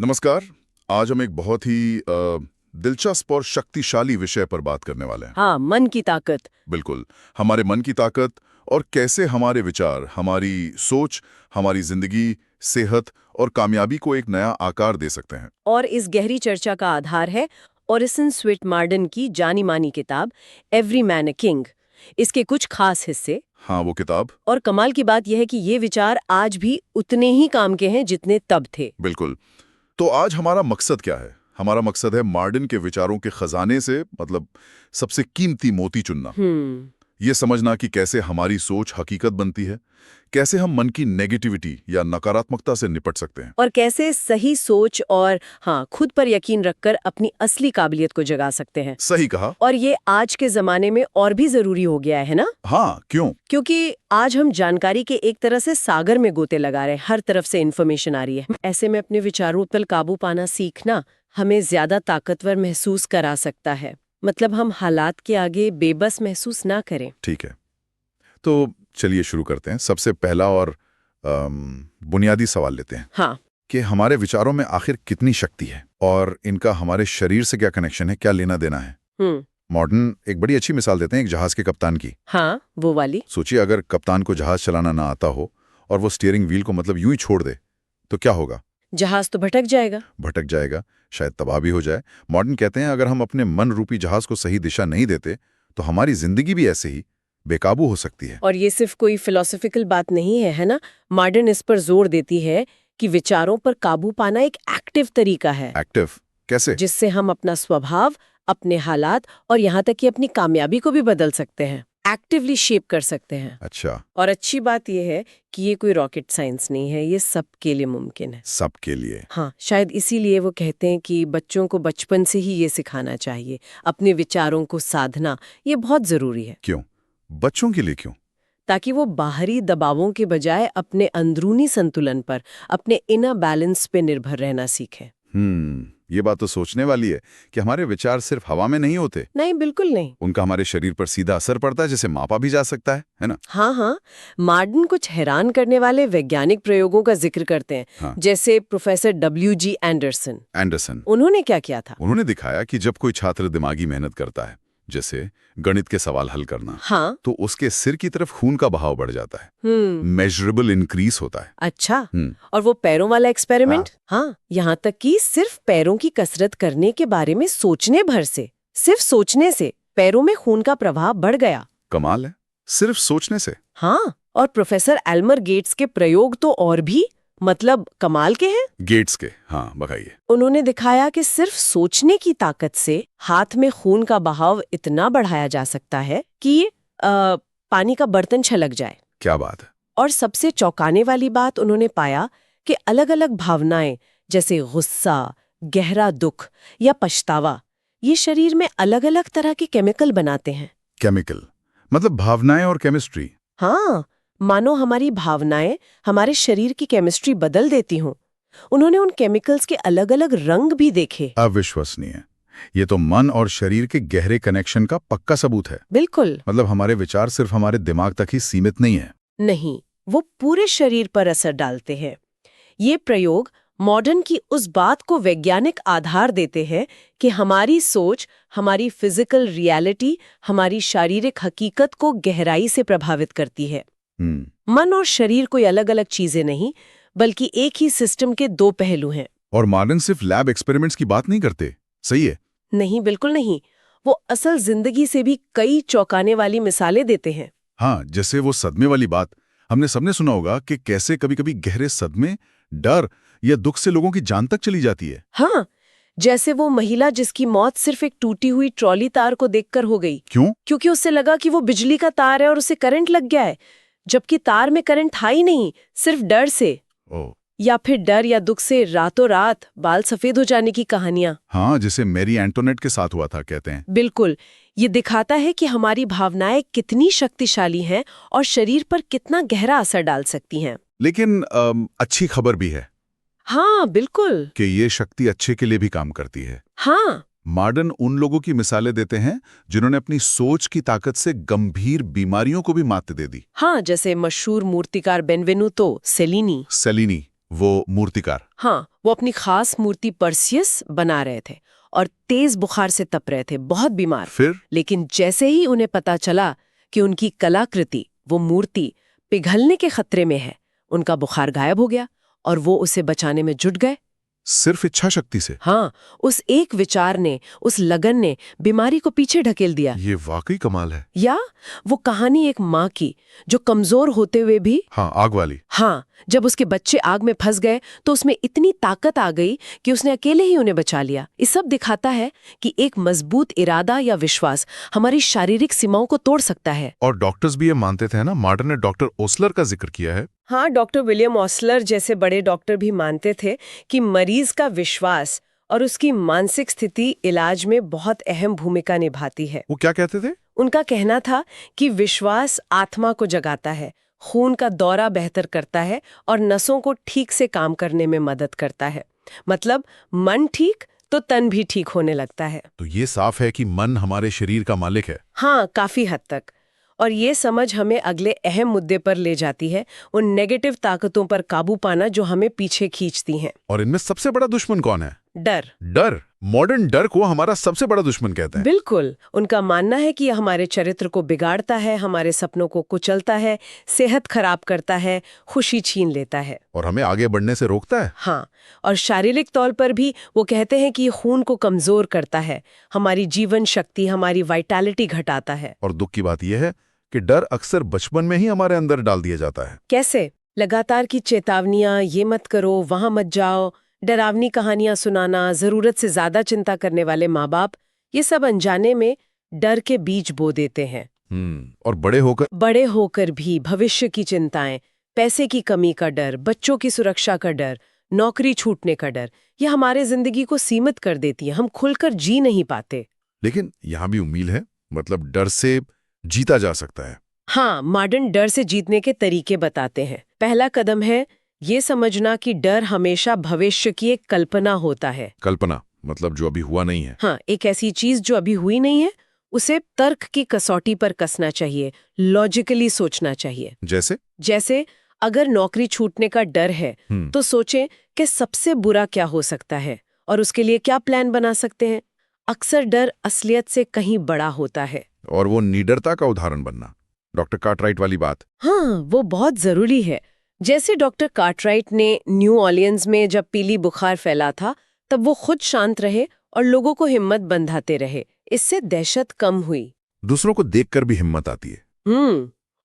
नमस्कार। आज हम एक बहुत ही दिलचस्प और शक्तिशाली विषय पर बात करने वाले हैं। हाँ, मन की ताकत। बिल्कुल, हमारे मन की ताकत और कैसे हमारे विचार, हमारी सोच, हमारी जिंदगी, सेहत और कामयाबी को एक नया आकार दे सकते हैं। और इस गहरी चर्चा का आधार है ओरिसन स्विट मार्डन की जानी मानी किताब एवरी मैन ए किंग। इसके कुछ खास हिस्से। हाँ, वो किताब। और कमाल की बात यह है कि ये विचार आज भी उतने ही काम के हैं जितने तब थे। बिल्कुल। तो आज हमारा मकसद क्या है? हमारा मकसद है मार्डन के विचारों के खजाने से मतलब सबसे कीमती मोती चुनना। ये समझना कि कैसे हमारी सोच हकीकत बनती है, कैसे हम मन की नेगेटिविटी या नकारात्मकता से निपट सकते हैं, और कैसे सही सोच और हाँ खुद पर यकीन रखकर अपनी असली काबिलियत को जगा सकते हैं। सही कहा। और ये आज के जमाने में और भी जरूरी हो गया है ना? हाँ, क्यों? क्योंकि आज हम जानकारी के एक तरह से सागर में गोते लगा रहे हैं, हर तरफ से इन्फॉर्मेशन आ रही है। ऐसे में अपने विचारों पर काबू पाना सीखना हमें ज्यादा ताकतवर महसूस करा सकता है। मतलब हम हालात के आगे बेबस महसूस ना करें। ठीक है, तो चलिए शुरू करते हैं। सबसे पहला और बुनियादी सवाल लेते हैं। हाँ। कि हमारे विचारों में आखिर कितनी शक्ति है और इनका हमारे शरीर से क्या कनेक्शन है, क्या लेना देना है। मॉडर्न एक बड़ी अच्छी मिसाल देते हैं, एक जहाज के कप्तान की। हाँ, वो वाली। सोचिए, अगर कप्तान को जहाज चलाना ना आता हो और वो स्टीयरिंग व्हील को मतलब यूं ही छोड़ दे तो क्या होगा? जहाज तो भटक जाएगा, शायद तबाह भी हो जाए। मॉडर्न कहते हैं अगर हम अपने मन रूपी जहाज को सही दिशा नहीं देते तो हमारी जिंदगी भी ऐसे ही बेकाबू हो सकती है। और ये सिर्फ कोई फिलोसॉफिकल बात नहीं है, है ना? मॉडर्न इस पर जोर देती है कि विचारों पर काबू पाना एक एक्टिव तरीका है। एक्टिव कैसे? जिससे हम अपना स्वभाव, अपने हालात और यहाँ तक कि अपनी कामयाबी को भी बदल सकते हैं, एक्टिवली शेप कर सकते हैं। अच्छा। और अच्छी बात यह है कि ये कोई रॉकेट साइंस नहीं है, ये सबके लिए मुमकिन है। सबके लिए? हाँ, शायद इसीलिए वो कहते हैं कि बच्चों को बचपन से ही ये सिखाना चाहिए, अपने विचारों को साधना। ये बहुत जरूरी है। क्यों? बच्चों के लिए क्यों? ताकि वो बाहरी दबावों के बजाय अपने अंदरूनी संतुलन पर, अपने इनर बैलेंस पे निर्भर रहना सीखें। ये बात तो सोचने वाली है कि हमारे विचार सिर्फ हवा में नहीं होते। नहीं, बिल्कुल नहीं। उनका हमारे शरीर पर सीधा असर पड़ता है, जिसे मापा भी जा सकता है ना? हाँ, मार्डन कुछ हैरान करने वाले वैज्ञानिक प्रयोगों का जिक्र करते हैं। हाँ। जैसे प्रोफेसर W.G. एंडरसन। उन्होंने क्या किया था? उन्होंने दिखाया कि जब कोई छात्र दिमागी मेहनत करता है, जैसे गणित के सवाल हल करना, हाँ, तो उसके सिर की तरफ खून का बहाव बढ़ जाता है। मेजरेबल इंक्रीज होता है। अच्छा। और वो पैरों वाला एक्सपेरिमेंट? हाँ, यहाँ तक कि सिर्फ पैरों की कसरत करने के बारे में सोचने भर से, सिर्फ सोचने से पैरों में खून का प्रवाह बढ़ गया। कमाल है, सिर्फ सोचने से। हाँ, और प्रोफेसर एल्मर गेट्स के प्रयोग तो और भी मतलब कमाल के हैं। गेट्स के? हाँ, बताइए। उन्होंने दिखाया कि सिर्फ सोचने की ताकत से हाथ में खून का बहाव इतना बढ़ाया जा सकता है कि पानी का बर्तन छलक जाए। क्या बात है। और सबसे चौंकाने वाली बात उन्होंने पाया कि अलग अलग भावनाएं जैसे गुस्सा, गहरा दुख या पछतावा, ये शरीर में अलग अलग तरह के केमिकल बनाते हैं। केमिकल मतलब भावनाएं और केमिस्ट्री? हाँ, मानो हमारी भावनाएं हमारे शरीर की केमिस्ट्री बदल देती हों। उन्होंने उन केमिकल्स के अलग अलग रंग भी देखे। अविश्वसनीय। ये तो मन और शरीर के गहरे कनेक्शन का पक्का सबूत है। बिल्कुल। मतलब हमारे विचार सिर्फ हमारे दिमाग तक ही सीमित नहीं है। नहीं, वो पूरे शरीर पर असर डालते हैं। ये प्रयोग मॉडर्न की उस बात को वैज्ञानिक आधार देते हैं कि हमारी सोच, हमारी फिजिकल रियलिटी, हमारी शारीरिक हकीकत को गहराई से प्रभावित करती है। मन और शरीर कोई अलग अलग चीजें नहीं, बल्कि एक ही सिस्टम के दो पहलू हैं। और मॉडर्न सिर्फ लैब एक्सपेरिमेंट्स की बात नहीं करते, सही है? नहीं, बिल्कुल नहीं। वो असल जिंदगी से भी कई चौंकाने वाली मिसालें देते हैं। हाँ, जैसे वो सदमे वाली बात। हमने सबने सुना होगा कि कैसे कभी-कभी गहरे सदमे, डर या दुख से लोगों की जान तक चली जाती है। हाँ, जैसे वो महिला जिसकी मौत सिर्फ एक टूटी हुई ट्रॉली तार को देखकर हो गई। क्यों? क्योंकि उससे लगा कि वो बिजली का तार है और उसे करंट लग गया है, जबकि तार में करंट था ही नहीं, सिर्फ डर से। या फिर डर या दुख से रातों रात बाल सफेद हो जाने की कहानियां। हाँ, जैसे मैरी एंटोनेट के साथ हुआ था, कहते हैं। बिल्कुल। ये दिखाता है कि हमारी भावनाएं कितनी शक्तिशाली हैं और शरीर पर कितना गहरा असर डाल सकती हैं। लेकिन अच्छी खबर भी है। हाँ, बिल्कुल। कि ये शक्ति अच्छे के लिए भी काम करती है। हाँ। मॉडर्न उन लोगों की मिसालें देते हैं जिन्होंने अपनी सोच की ताकत से गंभीर बीमारियों को भी मात दे दी। हाँ, जैसे मशहूर मूर्तिकार बेनवेनुतो सेलिनी। वो मूर्तिकार। हाँ, वो अपनी खास मूर्ति पर्सियस बना रहे थे और तेज बुखार से तप रहे थे, बहुत बीमार। फिर लेकिन जैसे ही उन्हें पता चला कि उनकी कलाकृति, वो मूर्ति पिघलने के खतरे में है, उनका बुखार गायब हो गया और वो उसे बचाने में जुट गए। सिर्फ इच्छा शक्ति से? हाँ, उस एक विचार ने, उस लगन ने बीमारी को पीछे ढकेल दिया। ये वाकई कमाल है। या वो कहानी एक माँ की जो कमजोर होते हुए भी, हाँ, आग वाली। हाँ, जब उसके बच्चे आग में फंस गए तो उसमें इतनी ताकत आ गई कि उसने अकेले ही उन्हें बचा लिया। ये सब दिखाता है कि एक मजबूत इरादा या विश्वास हमारी शारीरिक सीमाओं को तोड़ सकता है। और डॉक्टर्स भी ये मानते थे ना। मार्डन ने डॉक्टर ओस्लर का जिक्र किया है। हाँ, डॉक्टर विलियम ऑसलर जैसे बड़े डॉक्टर भी मानते थे कि मरीज का विश्वास और उसकी मानसिक स्थिति इलाज में बहुत अहम भूमिका निभाती है। वो क्या कहते थे? उनका कहना था कि विश्वास आत्मा को जगाता है, खून का दौरा बेहतर करता है और नसों को ठीक से काम करने में मदद करता है। मतलब मन ठीक तो तन भी ठीक होने लगता है। तो ये साफ है कि मन हमारे शरीर का मालिक है। हाँ, काफी हद तक। और ये समझ हमें अगले अहम मुद्दे पर ले जाती है, उन नेगेटिव ताकतों पर काबू पाना जो हमें पीछे खींचती हैं। और इनमें सबसे बड़ा दुश्मन कौन है? डर। डर। मॉडर्न डर को हमारा सबसे बड़ा दुश्मन कहते हैं। बिल्कुल। उनका मानना है कि यह हमारे चरित्र को बिगाड़ता है, हमारे सपनों को कुचलता है, सेहत खराब करता है, खुशी छीन लेता है और हमें आगे बढ़ने से रोकता है। हाँ, और शारीरिक तौर पर भी वो कहते हैं कि ये खून को कमजोर करता है, हमारी जीवन शक्ति, हमारी वाइटैलिटी घटाता है। और दुख की बात यह है कि डर अक्सर बचपन में ही हमारे अंदर डाल दिया जाता है। कैसे? लगातार की चेतावनियां, ये मत करो, वहां मत जाओ, डरावनी कहानियां सुनाना, जरूरत से ज्यादा चिंता करने वाले माँ बाप, ये सब अनजाने में डर के बीज बो देते हैं। और बड़े होकर भी भविष्य की चिंताएं, पैसे की कमी का डर, बच्चों की सुरक्षा का डर, नौकरी छूटने का डर, ये हमारे जिंदगी को सीमित कर देती है। हम खुलकर जी नहीं पाते। लेकिन यहाँ भी उम्मीद है, मतलब डर से जीता जा सकता है। हाँ, मॉडर्न डर से जीतने के तरीके बताते हैं। पहला कदम है ये समझना कि डर हमेशा भविष्य की एक कल्पना होता है। कल्पना मतलब जो अभी हुआ नहीं है। हाँ, एक ऐसी चीज जो अभी हुई नहीं है, उसे तर्क की कसौटी पर कसना चाहिए, लॉजिकली सोचना चाहिए। जैसे अगर नौकरी छूटने का डर है तो सोचें कि सबसे बुरा क्या हो सकता है और उसके लिए क्या प्लान बना सकते हैं। अक्सर डर असलियत से कहीं बड़ा होता है। और वो निडरता का उदाहरण बनना, डॉक्टर कार्टराइट वाली बात। हाँ, वो बहुत जरूरी है। जैसे डॉक्टर कार्टराइट ने न्यू ऑर्लियंस में जब पीली बुखार फैला था, तब वो खुद शांत रहे और लोगों को हिम्मत बंधाते रहे। इससे दहशत कम हुई। दूसरों को देखकर भी हिम्मत आती है।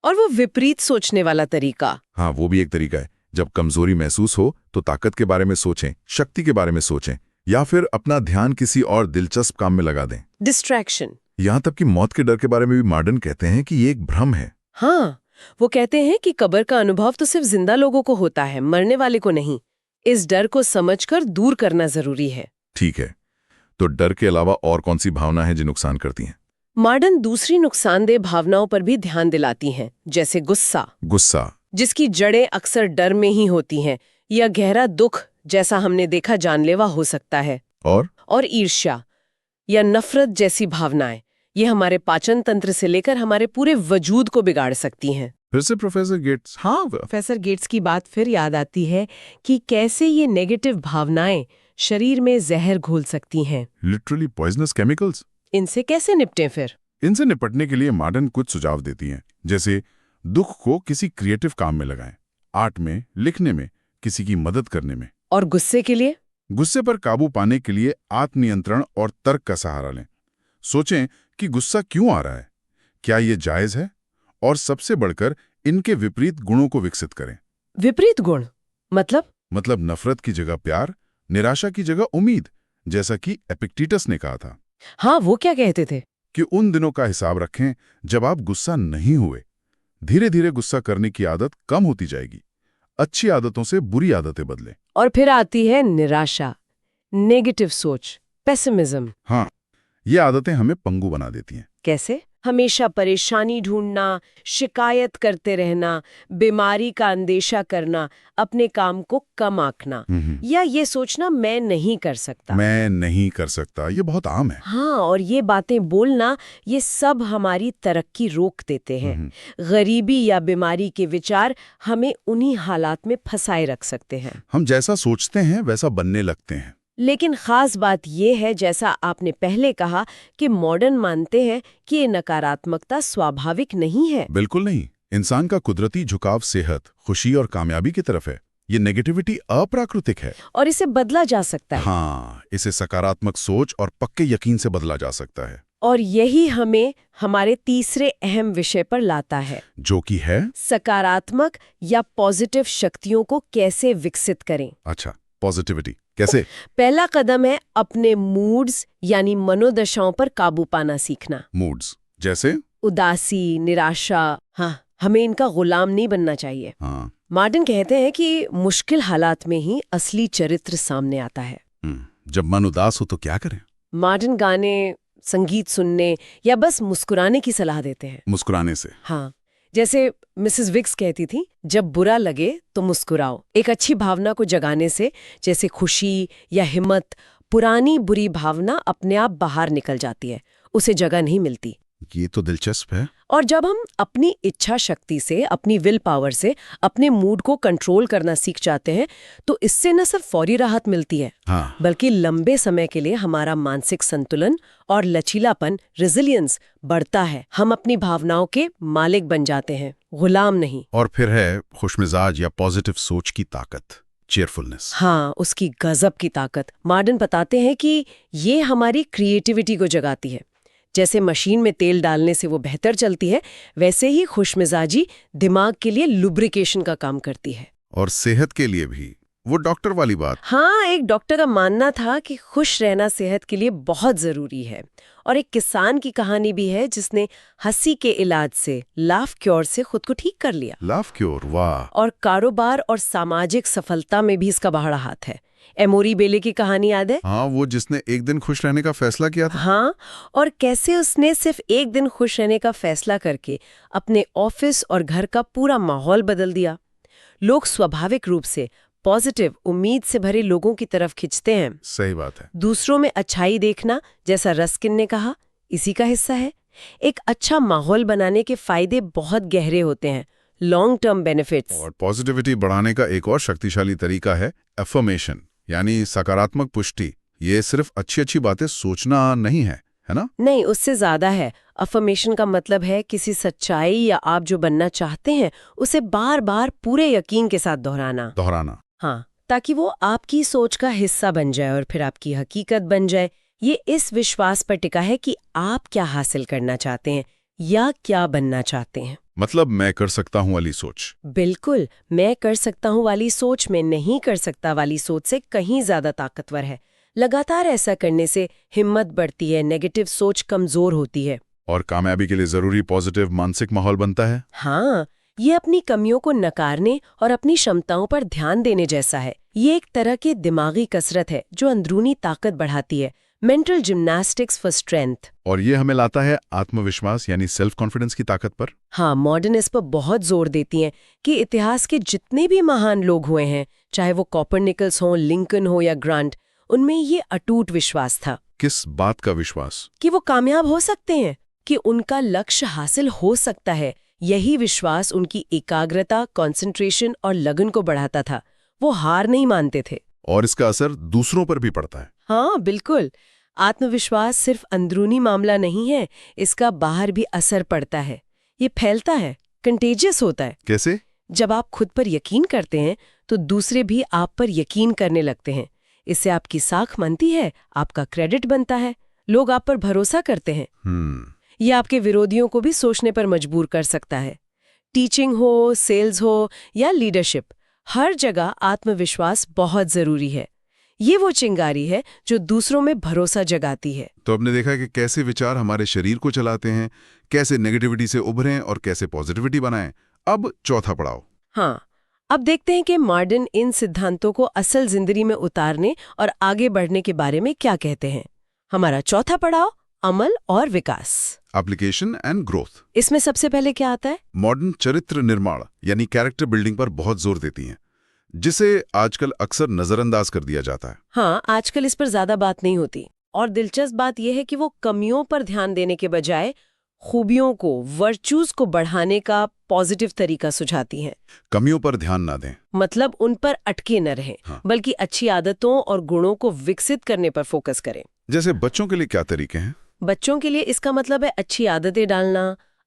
और वो विपरीत सोचने वाला तरीका। हाँ, वो भी एक तरीका है। जब कमजोरी महसूस हो तो ताकत के बारे में सोचें, शक्ति के बारे में सोचें, या फिर अपना ध्यान किसी और दिलचस्प काम में लगा दें। डिस्ट्रैक्शन। यहाँ तक कि मौत के डर के बारे में भी मॉडर्न कहते हैं कि ये एक भ्रम है। हाँ, वो कहते हैं कि कब्र का अनुभव तो सिर्फ जिंदा लोगों को होता है, मरने वाले को नहीं। इस डर को समझकर दूर करना जरूरी है। ठीक है, तो डर के अलावा और कौन सी भावना है जो नुकसान करती हैं? मॉडर्न दूसरी नुकसानदेह भावनाओं पर भी ध्यान दिलाती हैं, जैसे गुस्सा, जिसकी जड़ें अक्सर डर में ही होती हैं, या गहरा दुख, जैसा हमने देखा जानलेवा हो सकता है। और ईर्ष्या या नफरत जैसी भावनाएं, ये हमारे पाचन तंत्र से लेकर हमारे पूरे वजूद को बिगाड़ सकती हैं। फिर से प्रोफेसर गेट्स। हाँ, प्रोफेसर गेट्स की बात फिर याद आती है कि कैसे ये नेगेटिव भावनाएं शरीर में जहर घोल सकती हैं। Literally poisonous chemicals. इनसे कैसे निपटें फिर? इनसे निपटने के लिए मॉडर्न कुछ सुझाव देती हैं, जैसे दुख को किसी क्रिएटिव काम में लगाएं, आर्ट में, लिखने में, किसी की मदद करने में। और गुस्से के लिए? गुस्से पर काबू पाने के लिए आत्मनियंत्रण और तर्क का सहारा लें। सोचें कि गुस्सा क्यों आ रहा है, क्या ये जायज है, और सबसे बढ़कर इनके विपरीत गुणों को विकसित करें। विपरीत गुण मतलब नफरत की जगह प्यार, निराशा की जगह उम्मीद, जैसा कि एपिक्टेटस ने कहा था। हाँ, वो क्या कहते थे? कि उन दिनों का हिसाब रखें जब आप गुस्सा नहीं हुए। धीरे धीरे गुस्सा करने की आदत कम होती जाएगी। अच्छी आदतों से बुरी आदतें बदलें। और फिर आती है निराशा, नेगेटिव सोच, पेसिमिज्म। हाँ, ये आदतें हमें पंगु बना देती हैं। कैसे? हमेशा परेशानी ढूंढना, शिकायत करते रहना, बीमारी का अंदेशा करना, अपने काम को कम आंकना या ये सोचना मैं नहीं कर सकता। मैं नहीं कर सकता, ये बहुत आम है। हाँ, और ये बातें बोलना, ये सब हमारी तरक्की रोक देते हैं। गरीबी या बीमारी के विचार हमें उन्हीं हालात में फंसाए रख सकते हैं। हम जैसा सोचते हैं वैसा बनने लगते हैं। लेकिन खास बात यह है, जैसा आपने पहले कहा, कि मॉडर्न मानते हैं कि ये नकारात्मकता स्वाभाविक नहीं है। बिल्कुल नहीं। इंसान का कुदरती झुकाव सेहत, खुशी और कामयाबी की तरफ है। ये नेगेटिविटी अप्राकृतिक है और इसे बदला जा सकता है। हाँ, इसे सकारात्मक सोच और पक्के यकीन से बदला जा सकता है। और यही हमें हमारे तीसरे अहम विषय पर लाता है, जो कि है सकारात्मक या पॉजिटिव शक्तियों को कैसे विकसित करें। अच्छा, पॉजिटिविटी कैसे? पहला कदम है अपने मूड्स यानी मनोदशाओं पर काबू पाना सीखना। मूड्स जैसे? उदासी, निराशा, हाँ, हमें इनका गुलाम नहीं बनना चाहिए। हाँ। मार्टिन कहते हैं कि मुश्किल हालात में ही असली चरित्र सामने आता है। जब मन उदास हो तो क्या करें? मार्टिन गाने, संगीत सुनने या बस मुस्कुराने की सलाह देते हैं। मुस्कुराने से? हाँ, जैसे मिसेस विक्स कहती थी, जब बुरा लगे तो मुस्कुराओ। एक अच्छी भावना को जगाने से, जैसे खुशी या हिम्मत, पुरानी बुरी भावना अपने आप बाहर निकल जाती है, उसे जगह नहीं मिलती। ये तो दिलचस्प है। और जब हम अपनी इच्छा शक्ति से, अपनी विल पावर से अपने मूड को कंट्रोल करना सीख जाते हैं, तो इससे न सिर्फ फौरी राहत मिलती है, हाँ। बल्कि लंबे समय के लिए हमारा मानसिक संतुलन और लचीलापन, रेजिलियंस बढ़ता है। हम अपनी भावनाओं के मालिक बन जाते हैं, गुलाम नहीं। और फिर है खुशमिजाज या पॉजिटिव सोच की ताकत, चीयरफुलनेस। हाँ, उसकी गजब की ताकत। मार्टिन बताते हैं कि ये हमारी क्रिएटिविटी को जगाती है। जैसे मशीन में तेल डालने से वो बेहतर चलती है, वैसे ही खुशमिजाजी दिमाग के लिए लुब्रिकेशन का काम करती है। और सेहत के लिए भी, वो डॉक्टर वाली बात। हाँ, एक डॉक्टर का मानना था कि खुश रहना सेहत के लिए बहुत जरूरी है। और एक किसान की कहानी भी है जिसने हंसी के इलाज से, लाफ क्योर से खुद को ठीक कर लिया। लाफ क्योर, वाह। और कारोबार और सामाजिक सफलता में भी इसका बड़ा हाथ है। एमोरी बेले की कहानी याद है? हाँ, वो जिसने एक दिन खुश रहने का फैसला किया था। हाँ, और कैसे उसने सिर्फ एक दिन खुश रहने का फैसला करके अपने ऑफिस और घर का पूरा माहौल बदल दिया। लोग स्वाभाविक रूप से पॉजिटिव, उम्मीद से भरे लोगों की तरफ खिंचते हैं। सही बात है। दूसरों में अच्छाई देखना, जैसा रस्किन ने कहा, इसी का हिस्सा है। एक अच्छा माहौल बनाने के फायदे बहुत गहरे होते हैं, लॉन्ग टर्म बेनिफिट्स। और पॉजिटिविटी बढ़ाने का एक और शक्तिशाली तरीका है अफर्मेशन, यानी सकारात्मक पुष्टि। ये सिर्फ अच्छी अच्छी बातें सोचना नहीं है ना? नहीं, उससे ज्यादा है। अफर्मेशन का मतलब है किसी सच्चाई या आप जो बनना चाहते हैं उसे बार बार पूरे यकीन के साथ दोहराना। हाँ, ताकि वो आपकी सोच का हिस्सा बन जाए और फिर आपकी हकीकत बन जाए। ये इस विश्वास पर टिका है कि आप क्या हासिल करना चाहते हैं या क्या बनना चाहते हैं। मतलब मैं कर सकता हूँ वाली सोच। बिल्कुल, मैं कर सकता हूँ वाली सोच में नहीं कर सकता वाली सोच से कहीं ज्यादा ताकतवर है। लगातार ऐसा करने से हिम्मत बढ़ती है, नेगेटिव सोच कमजोर होती है और कामयाबी के लिए जरूरी पॉजिटिव मानसिक माहौल बनता है। हाँ, ये अपनी कमियों को नकारने और अपनी क्षमताओं पर ध्यान देने जैसा है। ये एक तरह की दिमागी कसरत है जो अंदरूनी ताकत बढ़ाती है, मेंटल जिम्नास्टिक्स फॉर स्ट्रेंथ। और ये हमें लाता है आत्मविश्वास यानी सेल्फ कॉन्फिडेंस की ताकत पर। हाँ, मॉडर्न इस पर बहुत जोर देती हैं कि इतिहास के जितने भी महान लोग हुए हैं, चाहे वो कोपरनिकस हो, लिंकन हो या ग्रांट, उनमें ये अटूट विश्वास था। किस बात का विश्वास? कि वो कामयाब हो सकते हैं, कि उनका लक्ष्य हासिल हो सकता है। यही विश्वास उनकी एकाग्रता, कंसंट्रेशन और लगन को बढ़ाता था। वो हार नहीं मानते थे। और इसका असर दूसरों पर भी पड़ता है। हाँ, बिल्कुल। आत्मविश्वास सिर्फ अंदरूनी मामला नहीं है, इसका बाहर भी असर पड़ता है। ये फैलता है, कंटेजियस होता है। कैसे? जब आप खुद पर यकीन करते हैं तो दूसरे भी आप पर यकीन करने लगते हैं। इससे आपकी साख बनती है, आपका क्रेडिट बनता है, लोग आप पर भरोसा करते हैं। ये आपके विरोधियों को भी सोचने पर मजबूर कर सकता है। टीचिंग हो, सेल्स हो या लीडरशिप, हर जगह आत्मविश्वास बहुत जरूरी है। ये वो चिंगारी है जो दूसरों में भरोसा जगाती है। तो हमने देखा कि कैसे विचार हमारे शरीर को चलाते हैं, कैसे नेगेटिविटी से उभरें और कैसे पॉजिटिविटी बनाएं। अब चौथा पड़ाव। हाँ, अब देखते हैं कि मार्टिन इन सिद्धांतों को असल जिंदगी में उतारने और आगे बढ़ने के बारे में क्या कहते हैं। हमारा चौथा पड़ाव, अमल और विकास। Application and growth. इसमें सबसे पहले क्या आता है? मॉडर्न चरित्र निर्माण यानी कैरेक्टर बिल्डिंग पर बहुत जोर देती हैं, जिसे आजकल अक्सर नजरअंदाज कर दिया जाता है। हाँ, आजकल इस पर ज्यादा बात नहीं होती। और दिलचस्प बात यह है कि वो कमियों पर ध्यान देने के बजाय खूबियों को, वर्चूज को बढ़ाने का पॉजिटिव तरीका सुझाती हैं। कमियों पर ध्यान ना दें, मतलब उन पर अटके न रहें, बल्कि अच्छी आदतों और गुणों को विकसित करने पर फोकस करें। जैसे बच्चों के लिए क्या तरीके हैं? बच्चों के लिए इसका मतलब है अच्छी आदतें डालना,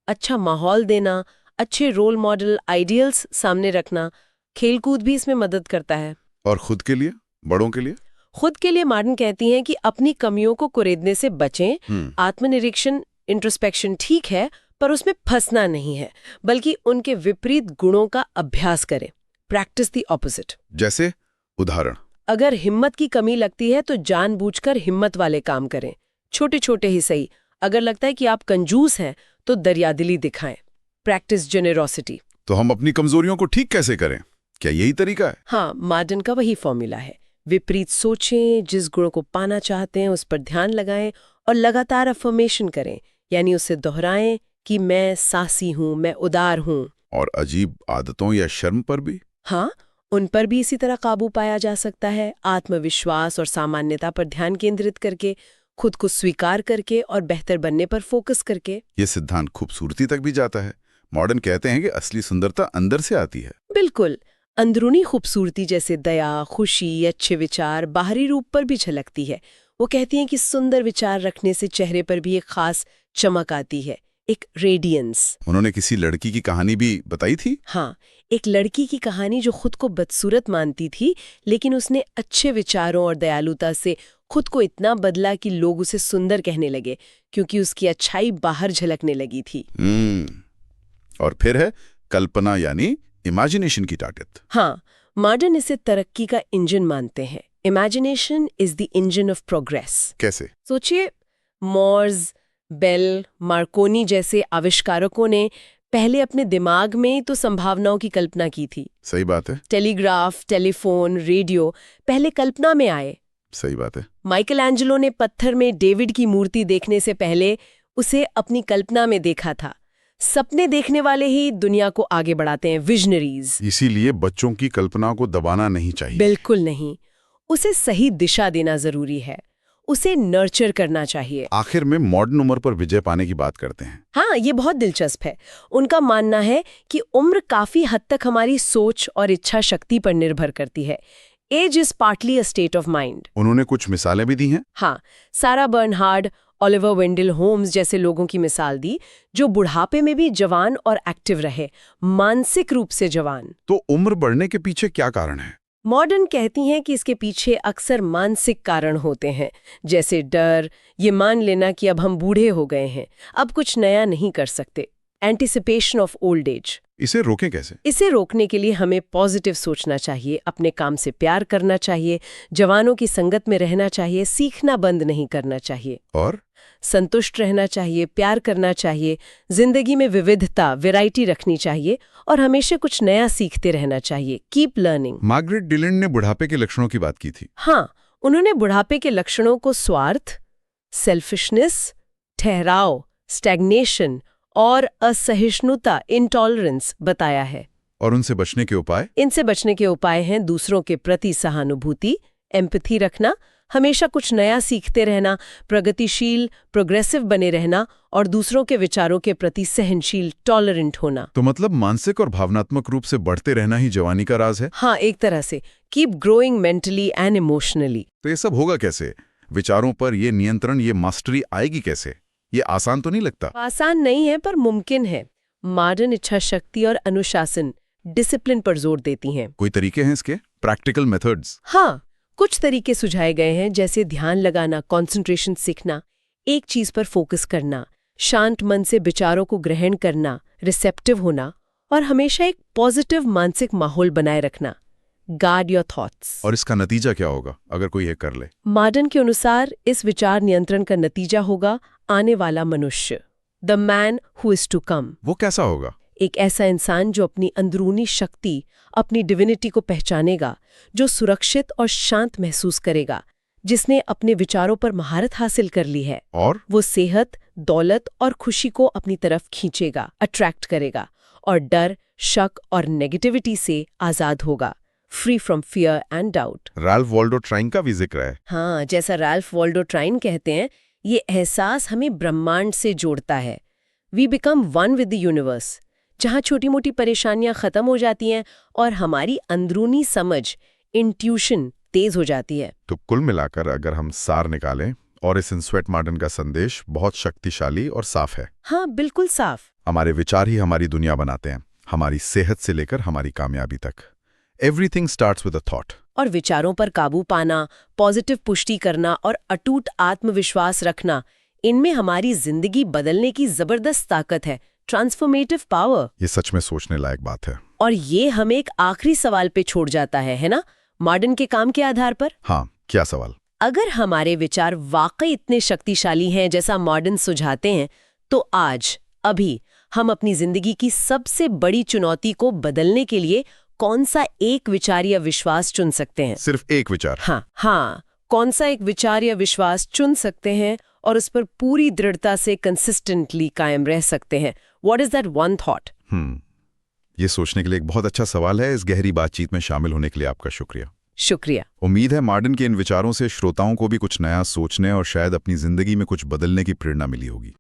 अच्छा माहौल देना, अच्छे रोल मॉडल आइडियल्स सामने रखना। खेलकूद भी इसमें मदद करता है। और खुद के लिए, बड़ों के लिए? खुद के लिए मॉडर्न कहती हैं कि अपनी कमियों को कुरेदने से बचें। आत्मनिरीक्षण, इंट्रोस्पेक्शन ठीक है, पर उसमें फंसना नहीं है, बल्कि उनके विपरीत गुणों का अभ्यास करें। Practice the opposite. जैसे उदाहरण? अगर हिम्मत की कमी लगती है तो जानबूझकर हिम्मत वाले काम करें, छोटे छोटे ही सही। अगर लगता है कि आप कंजूस हैं तो दरियादिली दिखाएं। प्रैक्टिस जेनेरोसिटी। तो हम अपनी कमजोरियों को ठीक कैसे करें? क्या यही तरीका है? हाँ, मॉडर्न का वही फॉर्मूला है। विपरीत सोचें, जिस गुण को पाना चाहते हैं उस पर ध्यान लगाएं और लगातार अफर्मेशन करें, यानी उसे दोहराएं कि मैं साहसी हूं, मैं उदार हूं। और अजीब आदतों या शर्म पर भी? हाँ, उन पर भी इसी तरह काबू पाया जा सकता है। आत्मविश्वास और सामान्यता पर ध्यान केंद्रित करके, खुद को स्वीकार करके और बेहतर बनने पर फोकस करके। ये सिद्धांत खूबसूरती तक भी जाता है। मॉडर्न कहते हैं कि असली सुंदरता अंदर से आती है। बिल्कुल। अंदरूनी खूबसूरती जैसे दया, खुशी, अच्छे विचार बाहरी रूप पर भी झलकती है। वो कहती हैं कि सुंदर विचार रखने से चेहरे पर भी एक खास चमक आती है, एक रेडियंस। उन्होंने किसी लड़की की कहानी भी बताई थी? हाँ, एक लड़की की कहानी जो खुद को बदसूरत मानती थी, लेकिन उसने अच्छे विचारों और दयालुता से खुद को इतना बदला कि लोग उसे सुंदर कहने लगे, क्योंकि उसकी अच्छाई बाहर झलकने लगी थी। और फिर है कल्पना यानी इमेजिनेशन की ताकत। हाँ, मॉडर्न इसे तरक्की का इंजन मानते हैं। Imagination is the engine of progress. कैसे? सोचिए, मोर्स, बेल, मार्कोनी जैसे आविष्कारकों ने पहले अपने दिमाग में ही तो संभावनाओं की कल्पना की थी। सही बात है। टेलीग्राफ, टेलीफोन, रेडियो पहले कल्पना में आए। सही बात है। माइकल एंजेलो ने पत्थर में डेविड की मूर्ति देखने से पहले उसे अपनी कल्पना में देखा था। सपने देखने वाले ही दुनिया को आगे बढ़ाते हैं, विजनरीज। इसीलिए बच्चों की कल्पना को दबाना नहीं चाहिए। बिल्कुल नहीं, उसे सही दिशा देना जरूरी है, उसे नर्चर करना चाहिए। आखिर में मॉडर्न उम्र पर विजय पाने की बात करते हैं। हाँ, ये बहुत दिलचस्प है। उनका मानना है कि उम्र काफी हद तक हमारी सोच और इच्छा शक्ति पर निर्भर करती है। Age is partly a state of mind. उन्होंने कुछ मिसालें भी दी हैं। हाँ, सारा बर्नहार्ड, ओलिवर वेंडल होम्स जैसे लोगों की मिसाल दी, जो बुढ़ापे में भी जवान और एक्टिव रहे, मानसिक रूप से जवान। तो उम्र बढ़ने के पीछे क्या कारण है? मॉडर्न कहती हैं कि इसके पीछे अक्सर मानसिक कारण होते हैं, जैसे डर, ये मान लेना कि अब हम बूढ़े हो गए हैं, अब कुछ नया नहीं कर सकते। Anticipation of old age. इसे रोकें कैसे? इसे रोकने के लिए हमें पॉजिटिव सोचना चाहिए, अपने काम से प्यार करना चाहिए, जवानों की संगत में रहना चाहिए, सीखना बंद नहीं करना चाहिए, और संतुष्ट रहना चाहिए, प्यार करना चाहिए, जिंदगी में विविधता, वैरायटी रखनी चाहिए और हमेशा कुछ नया सीखते रहना चाहिए। Keep learning. मार्गरेट डिलन ने बुढ़ापे के लक्षणों की बात की थी। हाँ, उन्होंने बुढ़ापे के लक्षणों को स्वार्थ, सेल्फिशनेस, ठहराव, स्टैग्नेशन और असहिष्णुता, इंटॉलरेंस बताया है। और उनसे बचने के उपाय? इनसे बचने के उपाय हैं दूसरों के प्रति सहानुभूति, एम्पैथी रखना, हमेशा कुछ नया सीखते रहना, प्रगतिशील, प्रोग्रेसिव बने रहना और दूसरों के विचारों के प्रति सहनशील, टॉलरेंट होना। तो मतलब मानसिक और भावनात्मक रूप से बढ़ते रहना ही जवानी का राज है? हाँ, एक तरह से। Keep growing mentally and emotionally. तो ये सब होगा कैसे? विचारों पर ये नियंत्रण, ये मास्टरी आएगी कैसे? ये आसान तो नहीं लगता। आसान नहीं है, पर मुमकिन है। मॉडर्न इच्छा शक्ति और अनुशासन, डिसिप्लिन पर जोर देती हैं। कोई तरीके हैं इसके? Practical methods? हाँ, कुछ तरीके सुझाए गए हैं, जैसे ध्यान लगाना, कंसंट्रेशन सीखना, एक चीज पर फोकस करना, शांत मन से विचारों को ग्रहण करना, रिसेप्टिव होना और हमेशा एक पॉजिटिव मानसिक माहौल बनाए रखना। Guard your thoughts. और इसका नतीजा क्या होगा अगर कोई ये कर ले? मॉडर्न के अनुसार इस विचार नियंत्रण का नतीजा होगा आने वाला मनुष्य, the man who is to come. वो कैसा होगा? एक ऐसा इंसान जो अपनी अंदरूनी शक्ति, अपनी डिविनिटी को पहचानेगा, जो सुरक्षित और शांत महसूस करेगा, जिसने अपने विचारों पर महारत हासिल कर ली है। और वो सेहत, दौलत और खुशी को अपनी तरफ खींचेगा, अट्रैक्ट करेगा और डर, शक और नेगेटिविटी से आजाद होगा, free from fear and doubt. Ralph Waldo Trine का भी जिक्र है। हाँ, जैसा राल्फ वॉल्डो ट्राइन कहते हैं, ये एहसास हमें ब्रह्मांड से जोड़ता है। We become one with the universe, जहाँ छोटी-मोटी परेशानियां खत्म हो जाती हैं और हमारी अंदरूनी समझ, इंट्यूशन तेज हो जाती है। तो कुल मिलाकर अगर हम सार निकालें, और इस इनस्वेट मॉर्डन का संदेश बहुत शक्तिशाली और साफ है। हाँ, बिल्कुल साफ। हमारे विचार ही हमारी दुनिया बनाते हैं, हमारी सेहत से लेकर हमारी कामयाबी तक। Everything starts with a thought. और विचारों पर काबू पाना, पॉजिटिव पुष्टि करना और अटूट आत्मविश्वास रखना, इनमें हमारी जिंदगी बदलने की जबरदस्त ताकत है, ट्रांसफॉर्मेटिव पावर। ये सच में सोचने लायक बात है। और ये हमें एक आखिरी सवाल पे छोड़ जाता है ना, मॉर्डन के काम के आधार पर। हाँ, क्या सवाल? अगर हमारे विचार वाकई इतने शक्तिशाली हैं जैसा मॉर्डन सुझाते हैं, तो आज, अभी, हम अपनी जिंदगी की सबसे बड़ी चुनौती को बदलने के लिए कौन सा एक विचार या विश्वास चुन सकते हैं? सिर्फ एक विचार? हाँ, कौन सा एक विचार या विश्वास चुन सकते हैं और उस पर पूरी दृढ़ता से कंसिस्टेंटली कायम रह सकते हैं? What is that one thought? ये सोचने के लिए एक बहुत अच्छा सवाल है। इस गहरी बातचीत में शामिल होने के लिए आपका शुक्रिया। शुक्रिया। उम्मीद है मॉर्डन के इन विचारों से श्रोताओं को भी कुछ नया सोचने और शायद अपनी जिंदगी में कुछ बदलने की प्रेरणा मिली होगी।